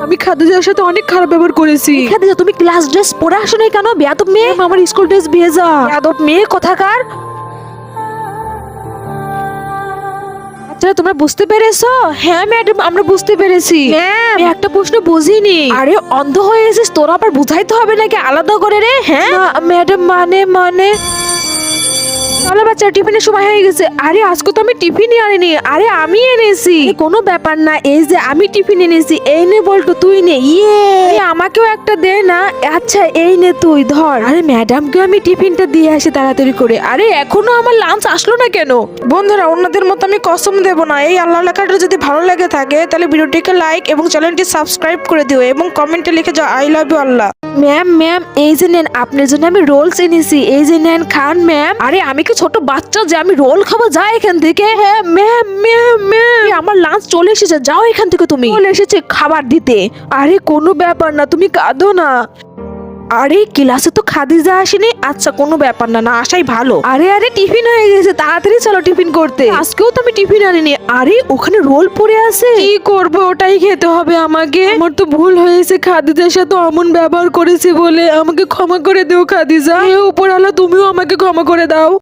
আমি খাদিজার সাথে অনেক খারাপ ব্যবহার করেছি। খাদিজা তুমি ক্লাস ড্রেস পরে আসো নাই কেন? বেয়াদব মেয়ে, আমার স্কুল ড্রেস ভেজা। বেয়াদব মেয়ে কোথাকার। আচ্ছা তোমরা বুঝতে পেরেছো? হ্যাঁ ম্যাডাম আমরা বুঝতে পেরেছি। ম্যাম আমি একটা প্রশ্ন বুঝিনি। আরে অন্ধ হয়ে গেছিস, তোরা আবার বুঝাইতে হবে নাকি আলাদা করে রে? হ্যাঁ ম্যাডাম মানে চলো বাচ্চা টিফিনের সময় হয়ে গেছে। আরে আজকে তো আমি টিফিনই আনিনি। আরে আমি এনেছি। কোনো ব্যাপার না, এই যে আমি টিফিন এনেছি, এই নে বল্টু তুই নে। ইয়ে আমাকেও একটা দে না। আচ্ছা এই নে তুই ধর। আরে ম্যাডামকে আমি টিফিনটা দিয়ে আসি তাড়াতাড়ি করে। আরে এখনো আমার লাঞ্চ আসলো না কেন? বন্ধুরা অন্যদের মতো আমি কসম দেব না। এই আল্লাহ লেখাটা যদি ভালো লেগে থাকে তাহলে ভিডিওটিকে লাইক এবং চ্যানেলটি সাবস্ক্রাইব করে দিও এবং কমেন্টে লিখে যাও আই লাভ ইউ আল্লাহ। ম্যাম এই যে নেন, আপনার জন্য আমি রোলস এনেছি। এই যে নেন খান ম্যাম। আরে আমি কি ছোট বাচ্চা যে আমি রোল খাবো? যা এখান থেকে। হ্যাঁ ম্যাম আমার লাঞ্চ চলে এসেছে, যাও এখান থেকে তুমি। চলে এসেছে খাবার দিতে। আরে কোনো ব্যাপার না, তুমি কাঁদো না। আরে ক্লাসে তো খাদিজা আসেনি। আচ্ছা কোনো ব্যাপার না, না আসাই ভালো। আরে টিফিন হয়ে গেছে, তাড়াতাড়ি চলো টিফিন করতে। আজকেও তো আমি টিফিন আনিনি। আরে ওখানে রোল পড়ে আছে। কি করবো, ওটাই খেতে হবে আমাকে। আমার তো ভুল হয়েছে, খাদিজার সাথে অমন ব্যবহার করেছি বলে আমাকে ক্ষমা করে দিও খাদিজা। হে উপরওয়ালা তুমিও আমাকে ক্ষমা করে দাও।